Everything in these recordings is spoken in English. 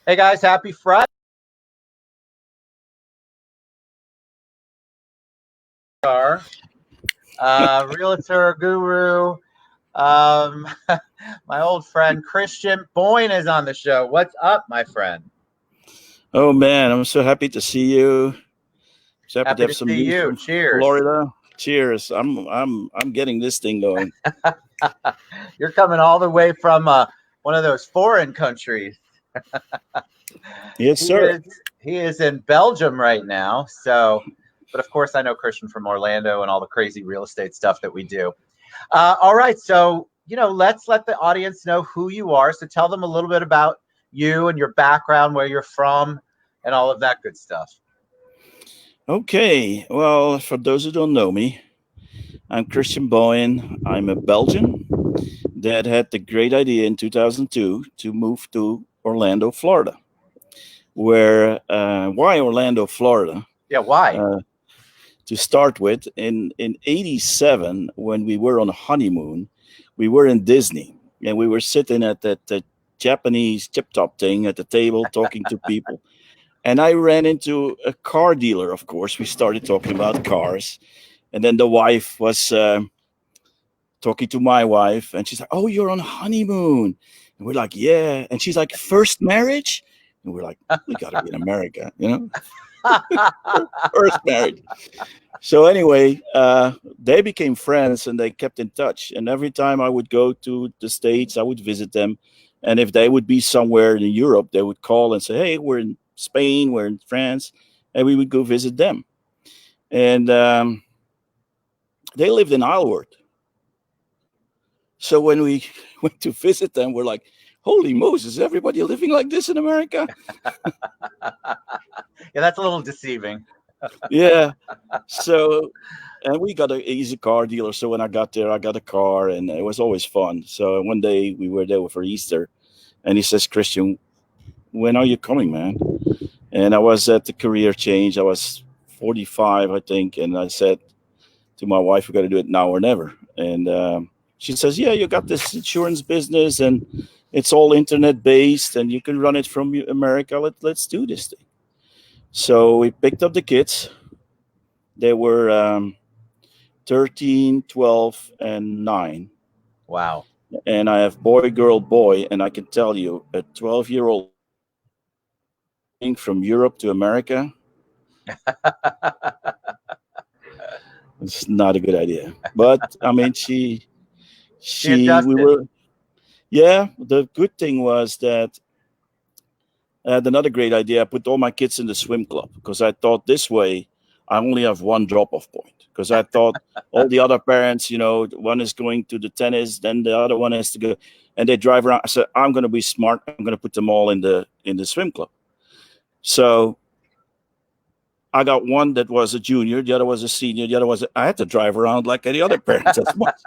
Hey guys, happy Friday. Realtor guru. Um, my old friend Christian Boyne is on the show. What's up, my friend? Oh man, I'm so happy to see you. So happy to Happy have to some see news you. from Cheers. Florida. Cheers. I'm getting this thing going. You're coming all the way from one of those foreign countries. Yes, He sir. is he is in Belgium right now. So, but of course, I know Christian from Orlando and all the crazy real estate stuff that we do. All right, so let's let the audience know who you are. So tell them a little bit about you and your background, where you're from, and all of that good stuff. Okay. Well, for those who don't know me, I'm Christian Bohyn. I'm a Belgian that had the great idea in 2002 to move to Orlando, Florida. Why Orlando, Florida? Yeah, why? Uh, to start with, in '87, when we were on a honeymoon, we were in Disney, and we were sitting at that Japanese tip top thing at the table talking to people. And I ran into a car dealer. Of course, we started talking about cars, and then the wife was talking to my wife, and she's like, "Oh, you're on honeymoon," and we're like, "Yeah," and she's like, "First marriage," and we're like, "We got to be in America, you know." First marriage. So anyway, they became friends and they kept in touch. And every time I would go to the States, I would visit them. And if they would be somewhere in Europe, they would call and say, "Hey, we're in Spain, we're in France," and we would go visit them. And they lived in Isleworth. So when we went to visit them, we're like, "Holy Moses, everybody living like this in America?" Yeah, that's a little deceiving. Yeah. So, and we got an easy car dealer. So when I got there, I got a car, and it was always fun. So one day we were there for Easter, and he says, "Christian, when are you coming, man?" And I was at the career change. I was 45, I think, and I said to my wife, "We got to do it now or never." And she says, "Yeah, you got this insurance business, and it's all internet based, and you can run it from America. Let's do this thing." So we picked up the kids. They were 13, 12, and 9. Wow. And I have boy, girl, boy. And I can tell you, a 12-year-old moving from Europe to America, it's not a good idea. But I mean, She we adjusted. were, yeah. The good thing was that I had another great idea. I put all my kids in the swim club because I thought this way I only have one drop off point. Because I thought all the other parents, one is going to the tennis, then the other one has to go, and they drive around. I said, I'm going to be smart. I'm going to put them all in the swim club. So I got one that was a junior, the other was a senior, the other I had to drive around like any other parent as much.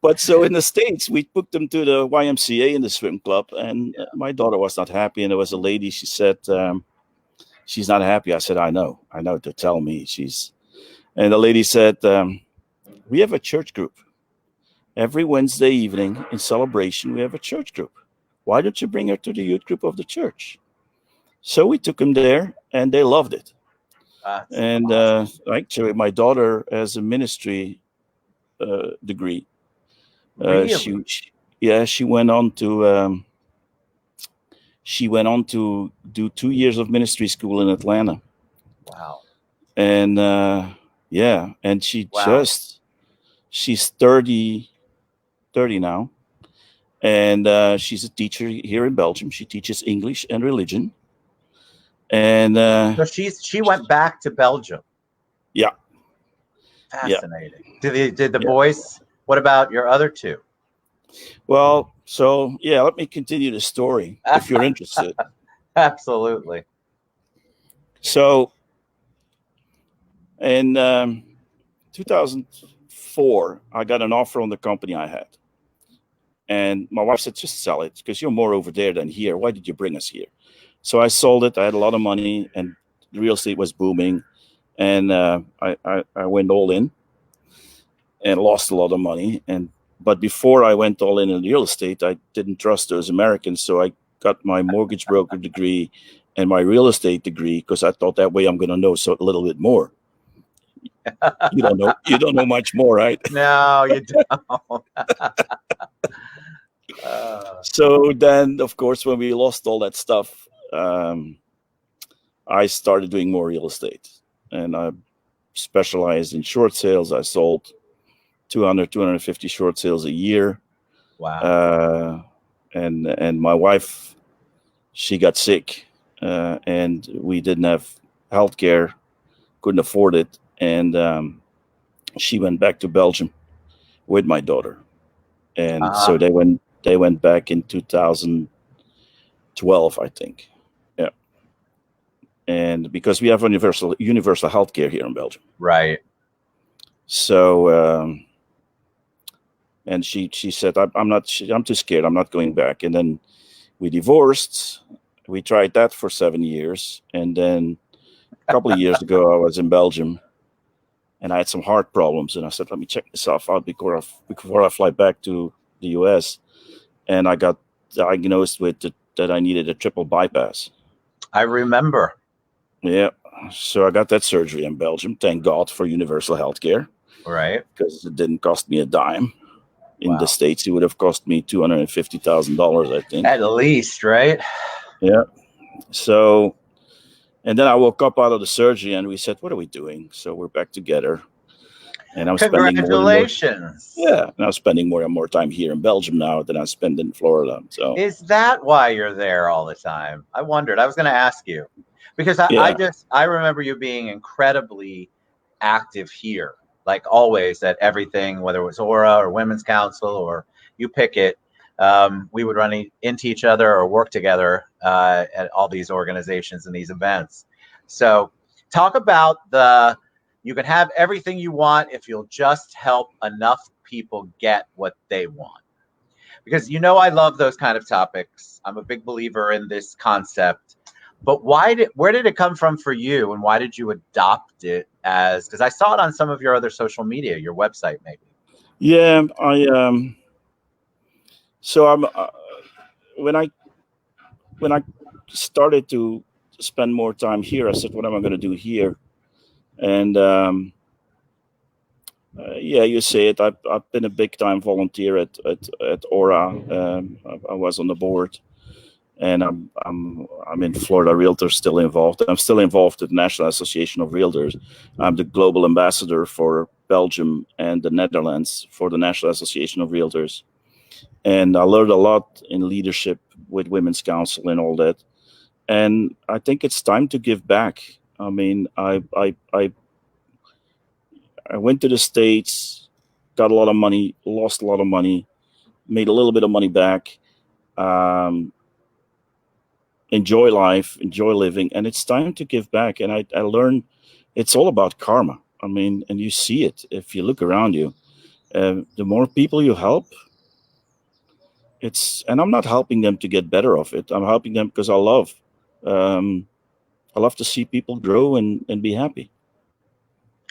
But so in the States, we took them to the YMCA in the swim club, and Yeah. my daughter was not happy. And there was a lady, she said, she's not happy. I said, I know to tell me and the lady said, we have a church group. Every Wednesday evening in celebration, we have a church group. Why don't you bring her to the youth group of the church? So we took them there, and they loved it. That's And awesome. actually, my daughter has a ministry degree. Really? Yeah, she went on to do 2 years of ministry school in Atlanta, Wow. and yeah, and Wow. she's 30 now, and she's a teacher here in Belgium. She teaches English and religion, and So she went back to Belgium. yeah, yeah, Fascinating. Did the yeah. boys? What about your other two? Well, so yeah, let me continue the story if you're interested. Absolutely. So in 2004, I got an offer on the company I had. And my wife said, just sell it because you're more over there than here. Why did you bring us here? So I sold it. I had a lot of money, and the real estate was booming. And I went all in and lost a lot of money. But before I went all in real estate, I didn't trust those Americans. So I got my mortgage broker degree and my real estate degree because I thought that way I'm going to know a little bit more. You don't know much more, right? No, you don't. So then, of course, when we lost all that stuff, I started doing more real estate, and I specialized in short sales. I sold 250 short sales a year. Wow. And my wife, she got sick, and we didn't have health care, couldn't afford it, and she went back to Belgium with my daughter, and so they went back in 2012, I think. Yeah, and because we have universal health care here in Belgium, right? So and she said, I'm too scared, I'm not going back. And then we divorced. We tried that for 7 years, and then a couple of years ago I was in Belgium and I had some heart problems, and I said, let me check myself out before I fly back to the US. And I got diagnosed with that I needed a triple bypass. I remember. Yeah. So I got that surgery in Belgium. Thank God for universal health care. Right. Because it didn't cost me a dime. In the States, it would have cost me $250,000, I think. At least, right? Yeah. So, and then I woke up out of the surgery and we said, what are we doing? So we're back together. And I'm spending congratulations. And I'm spending more and more time here in Belgium now than I spend in Florida. So is that why you're there all the time? I wondered. I was going to ask you because I remember you being incredibly active here, like always at everything, whether it was Aura or Women's Council or you pick it. We would run into each other or work together at all these organizations and these events. So talk about you can have everything you want if you'll just help enough people get what they want. Because I love those kind of topics. I'm a big believer in this concept. But where did it come from for you, and why did you adopt it because I saw it on some of your other social media, your website maybe? Yeah, so I'm when I started to spend more time here, I said, what am I going to do here? And yeah, you say it. I've been a big time volunteer at Aura. I was on the board, and I'm in Florida Realtors, still involved. I'm still involved with the National Association of Realtors. I'm the global ambassador for Belgium and the Netherlands for the National Association of Realtors. And I learned a lot in leadership with Women's Council and all that. And I think it's time to give back. I mean, I went to the States, got a lot of money, lost a lot of money, made a little bit of money back. Enjoy life, enjoy living, and it's time to give back. And I learned it's all about karma. I mean, and you see it if you look around you. The more people you help, and I'm not helping them to get better off it. I'm helping them because I love to see people grow and be happy.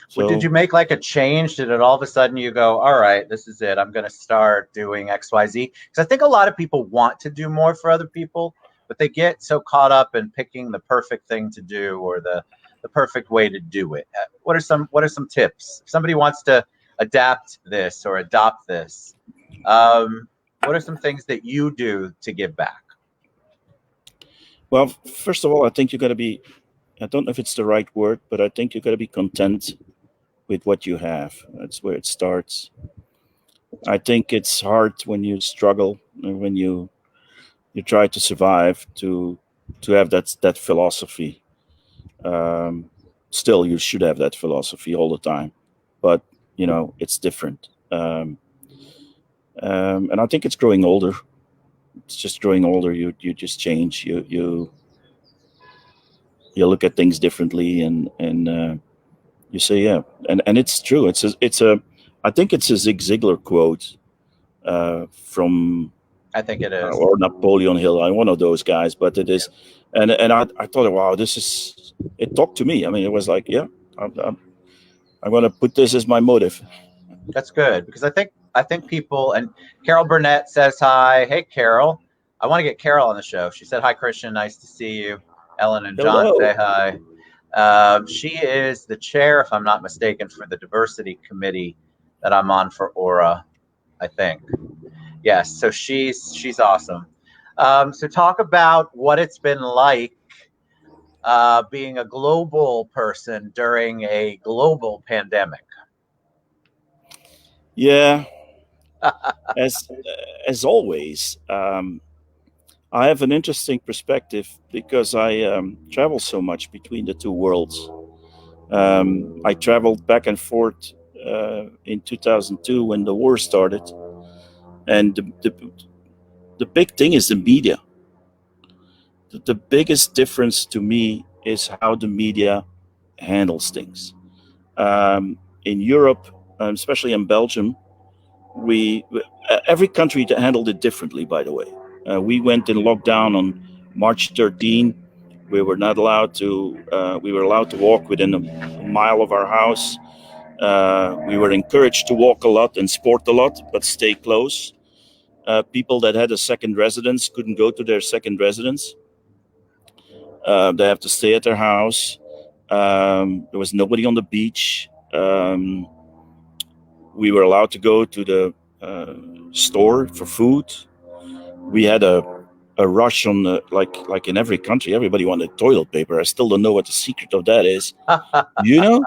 So, did you make like a change? Did it all of a sudden you go, all right, this is it. I'm going to start doing X, Y, Z? Because I think a lot of people want to do more for other people, but they get so caught up in picking the perfect thing to do or the perfect way to do it. What are some tips? If somebody wants to adapt this or adopt this, what are some things that you do to give back? Well, first of all, I think you got to be, I don't know if it's the right word, but I think you got to be content with what you have. That's where it starts. I think it's hard when you struggle, when you try to survive, to have that philosophy. Still, you should have that philosophy all the time, but it's different. And I think it's growing older. It's just growing older. You just change. You look at things differently, and you say, yeah, and it's true. I think it's a Zig Ziglar quote from, I think it is, or Napoleon Hill. I'm one of those guys, but it is, and I thought, wow, it talked to me. I mean, it was like, yeah, I'm going to put this as my motive. That's good, because I think people, and Carol Burnett says hi. Hey, Carol. I want to get Carol on the show. She said, "Hi, Christian. Nice to see you." Ellen and John Hello. say hi. She is the chair, if I'm not mistaken, for the diversity committee that I'm on for Aura, I think. Yes, so she's awesome. So talk about what it's been like being a global person during a global pandemic. Yeah, as as always, I have an interesting perspective because I travel so much between the two worlds. I traveled back and forth in 2002 when the war started, and the big thing is the media. The biggest difference to me is how the media handles things. In Europe, especially in Belgium, we every country handled it differently. By the way, we went in lockdown on March 13. We were not allowed to. We were allowed to walk within a mile of our house. We were encouraged to walk a lot and sport a lot, but stay close. People that had a second residence couldn't go to their second residence. They have to stay at their house. There was nobody on the beach. We were allowed to go to the store for food. We had a rush on the like in every country. Everybody wanted toilet paper. I still don't know what the secret of that is. You know,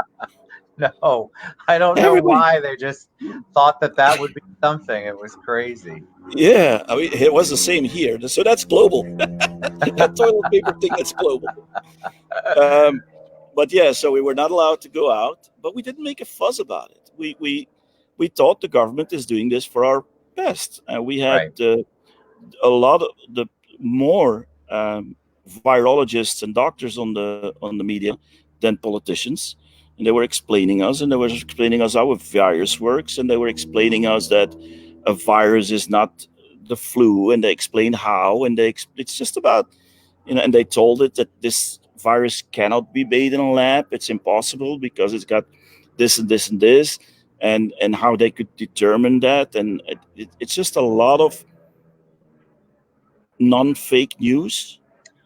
No, I don't know everybody. why they just thought that that would be something. It was crazy. Yeah, I mean, it was the same here. So that's global. That toilet paper thing, that's global. Um, but yeah, so we were not allowed to go out, but we didn't make a fuss about it. We thought the government is doing this for our best, and we had Right. a lot of the more virologists and doctors on the media than politicians, and they were explaining us, and they were explaining us how a virus works, and they were explaining us that a virus is not the flu, and they explained how, and it's just about and they told it that this virus cannot be made in a lab. It's impossible because it's got this and this and this, and how they could determine that, and it's just a lot of non-fake news.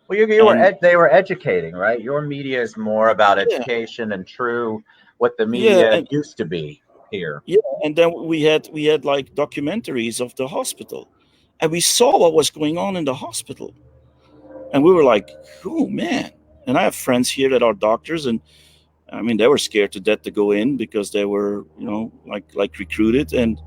Well, you were And they were educating, right? Your media is more about yeah, education and true what the yeah, media and used to be here. yeah, and then we had like documentaries of the hospital, and we saw what was going on in the hospital, and we were like, oh man. And I have friends here that are doctors, and I mean, they were scared to death to go in because they were, like recruited, and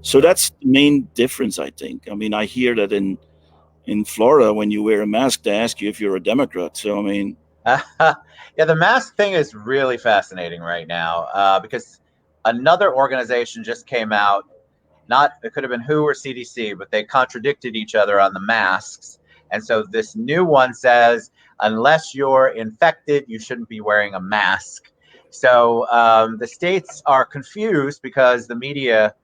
so Sure. that's the main difference, I think. I mean, I hear that in Florida, when you wear a mask, they ask you if you're a Democrat. So I mean, Yeah, the mask thing is really fascinating right now because another organization just came out. Not it could have been WHO or CDC, but they contradicted each other on the masks. And so this new one says, unless you're infected, you shouldn't be wearing a mask. So the states are confused because the media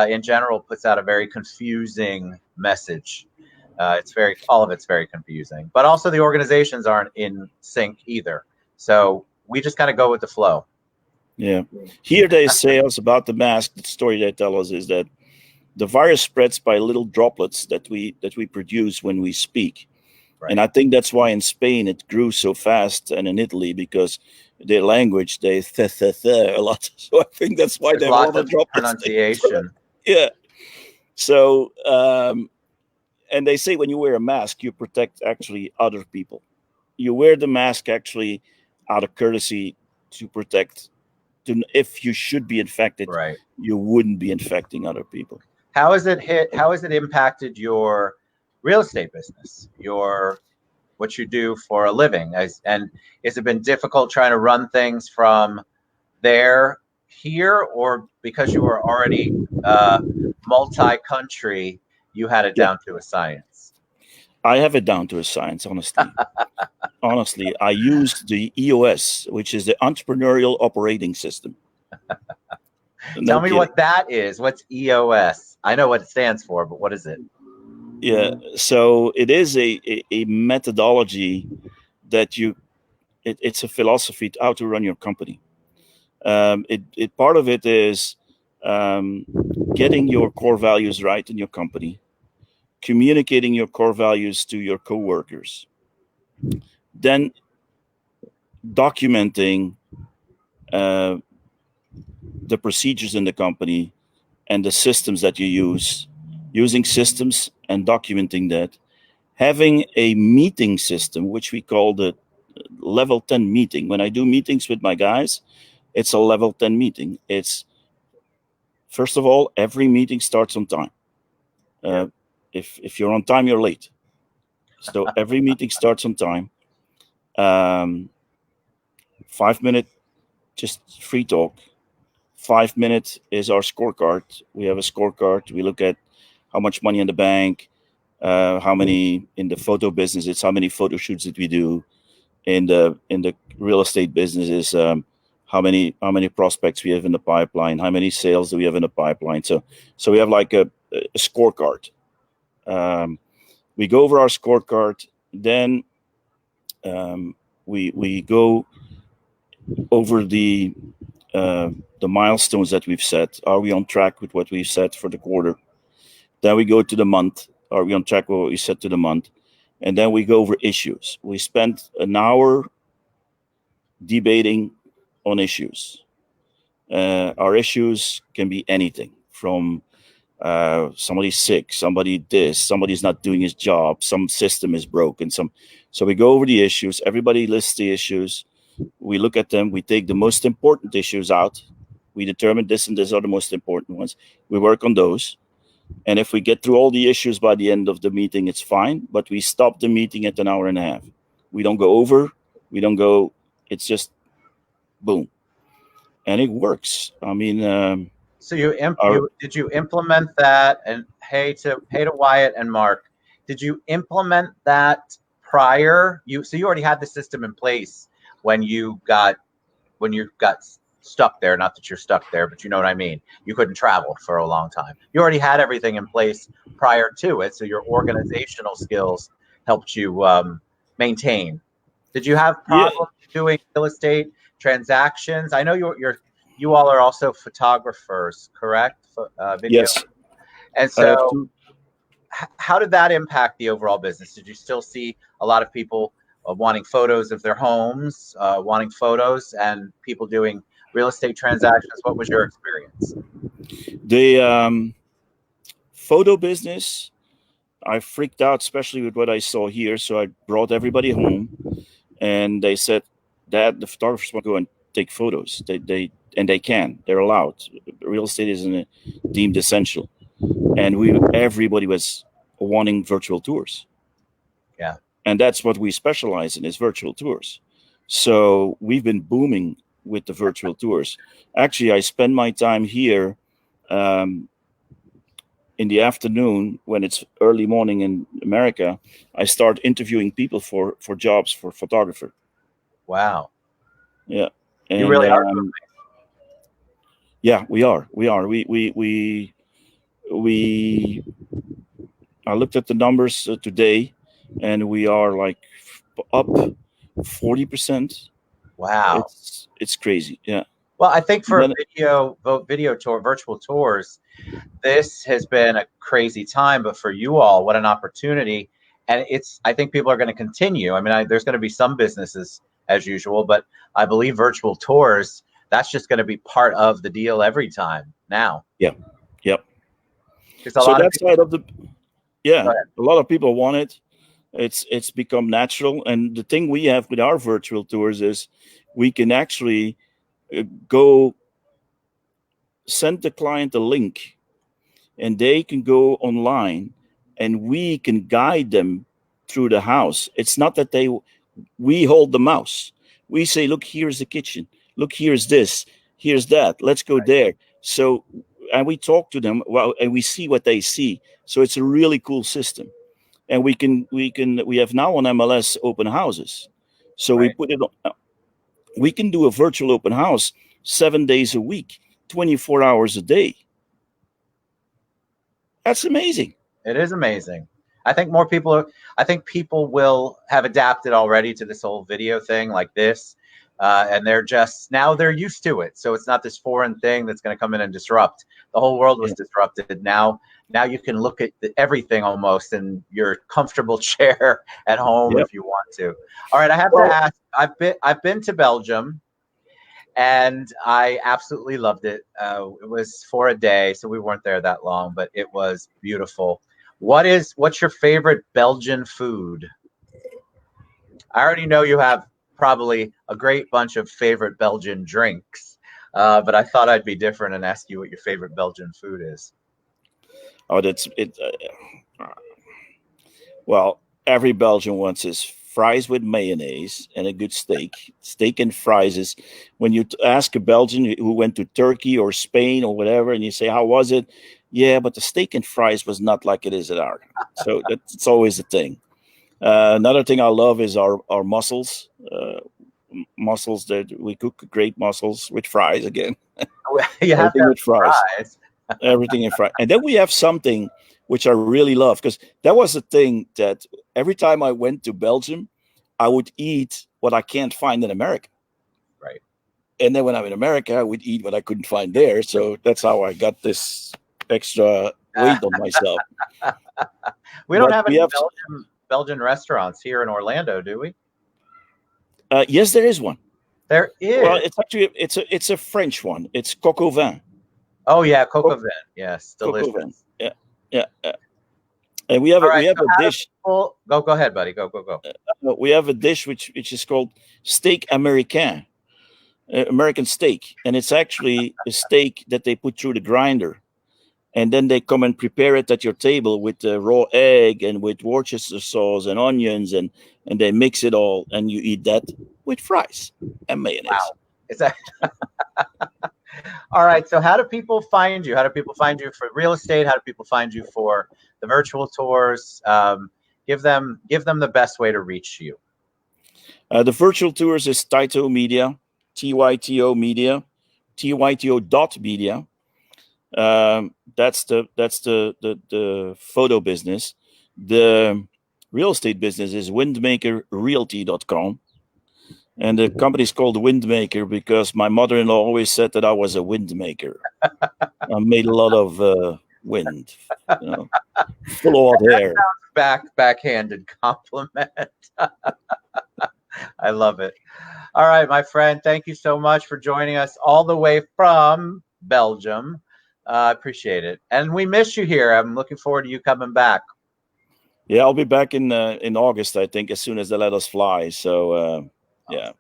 in general puts out a very confusing message. It's very all of it's very confusing, but also the organizations aren't in sync either. So we just kind of go with the flow. yeah. Here they say us about the mask. The story they tell us is that the virus spreads by little droplets that we produce when we speak. And Right. I think that's why in Spain it grew so fast, and in Italy because their language they a lot. So I think that's why they There's have a lots lot of of droplets. pronunciation. Yeah. So and they say when you wear a mask, you protect actually other people. You wear the mask actually out of courtesy to protect. If you should be infected, Right. you wouldn't be infecting other people. How has it hit? How has it impacted your real estate business? Your what you do for a living? And has it been difficult trying to run things from there here, or because you were already multi-country, you had it Yeah, down to a science? I have it down to a science, honestly. Honestly, I use the EOS, which is the Entrepreneurial Operating System. No Tell me kidding. what that is. What's EOS? I know what it stands for, but what is it? Yeah. So it is a methodology that it's a philosophy to how to run your company. It part of it is um, getting your core values right in your company, communicating your core values to your coworkers, then documenting the procedures in the company and the systems that you use, using systems and documenting that, having a meeting system, which we call the level 10 meeting. When I do meetings with my guys, it's a level 10 meeting. It's, first of all, every meeting starts on time. If you're on time, you're late. So every meeting starts on time. 5 minute, just free talk. 5 minutes is our scorecard. We have a scorecard. We look at how much money in the bank, how many in the photo business. It's how many photo shoots did we do. In the real estate business is how many prospects we have in the pipeline, how many sales do we have in the pipeline. So we have like a scorecard. We go over our scorecard, then we go over the milestones that we've set. Are we on track with what we've set for the quarter? Then we go to the month. Are we on track with what we set to the month? And then we go over issues. We spent an hour debating on issues. Our issues can be anything from somebody's sick, somebody's not doing his job, some system is broken. So we go over the issues. Everybody lists the issues. We look at them. We take the most important issues out. We determine this and this are the most important ones. We work on those. And if we get through all the issues by the end of the meeting, it's fine. But we stop the meeting at an hour and a half. We don't go over. We don't go. It's just boom. And it works. I mean, so did you implement that? And hey to Wyatt and Mark, did you implement that prior? So you already had the system in place when you got stuck there. Not that you're stuck there, but you know what I mean. You couldn't travel for a long time. You already had everything in place prior to it, so your organizational skills helped you maintain. Did you have problems doing real estate transactions? I know you all are also photographers, correct? Video. Yes. And so, how did that impact the overall business? Did you still see a lot of people wanting photos of their homes, wanting photos, and people doing real estate transactions? What was your experience? The photo business, I freaked out, especially with what I saw here. So I brought everybody home, and they said, "Dad, the photographers want to go and take photos. They can. They're allowed. Real estate isn't deemed essential." And everybody was wanting virtual tours. Yeah. And that's what we specialize in, is virtual tours. So we've been booming with the virtual tours. Actually, I spend my time here in the afternoon when it's early morning in America. I start interviewing people for jobs for photographer. Wow. Yeah. And, you really are. Yeah, we are. I looked at the numbers today, and we are like up 40%. Wow. It's crazy. Yeah. Well, I think for virtual tours, this has been a crazy time, but for you all, what an opportunity. And I think people are going to continue. I mean, there's going to be some businesses as usual, but I believe virtual tours, that's just going to be part of the deal every time now. Yeah. Yep. So that side of the, a lot of people want it. It's become natural. And the thing we have with our virtual tours is we can actually go send the client a link, and they can go online, and we can guide them through the house. It's not that we hold the mouse. We say, look, here's the kitchen. Look, here's this. Here's that. Let's go there. So, and we talk to them, and we see what they see. So it's a really cool system. And we have now on MLS open houses. So we put it on, we can do a virtual open house 7 days a week, 24 hours a day. That's amazing. It is amazing. I think people will have adapted already to this whole video thing like this. And they're used to it. So it's not this foreign thing that's going to come in and disrupt. The whole world was disrupted. Now now you can look at everything almost in your comfortable chair at home Yep. if you want to. All right, I have to ask. I've been to Belgium, and I absolutely loved it. It was for a day, so we weren't there that long, but it was beautiful. What's your favorite Belgian food? I already know you have probably a great bunch of favorite Belgian drinks, but I thought I'd be different and ask you what your favorite Belgian food is. Oh, that's it. Well, every Belgian wants his fries with mayonnaise and a good steak. Steak and fries is when you ask a Belgian who went to Turkey or Spain or whatever, and you say, "How was it?" Yeah, but the steak and fries was not like it is at our. So that's always a thing. Another thing I love is our mussels. Mussels that we cook great mussels with fries again. You have to Everything have with fries. fries. Everything in fries. And then we have something which I really love because that was the thing that every time I went to Belgium, I would eat what I can't find in America. Right. And then when I'm in America, I would eat what I couldn't find there. So that's how I got this extra weight on myself. We don't But have we any have, Belgian restaurants here in Orlando, do we? yes, there is one. There Well, is. it's actually it's a French one. It's coq au vin. Oh yeah, coq au vin. Yes, Coq au vin. delicious. Yeah, yeah. And we have All a, we right. have So a how do dish. people go ahead, buddy. Go. We have a dish which is called steak américain, American steak, and it's actually a steak that they put through the grinder, and then they come and prepare it at your table with raw egg and with Worcester sauce and onions, and they mix it all, and you eat that with fries and mayonnaise. Wow. Is that all right? So how do people find you? How do people find you for real estate? How do people find you for the virtual tours? Give them the best way to reach you. The virtual tours is Tyto Media, TYTO Media, TYTO dot media. That's the photo business. The real estate business is windmakerrealty.com. And the company is called Windmaker because my mother-in-law always said that I was a windmaker. I made a lot of wind, you know, full of hot air. Backhanded compliment. I love it. All right, my friend. Thank you so much for joining us all the way from Belgium. I appreciate it, and we miss you here. I'm looking forward to you coming back. Yeah, I'll be back in August, I think, as soon as they let us fly. So yeah,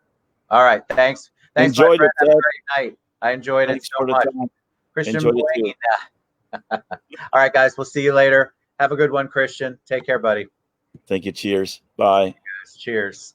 All right, thanks, my enjoyed friend. it. Have a great night. I enjoyed it Thanks so for the much, time. Christian Enjoyed it too. Bohyn. All right, guys. We'll see you later. Have a good one, Christian. Take care, buddy. Thank you. Cheers. Bye. Cheers.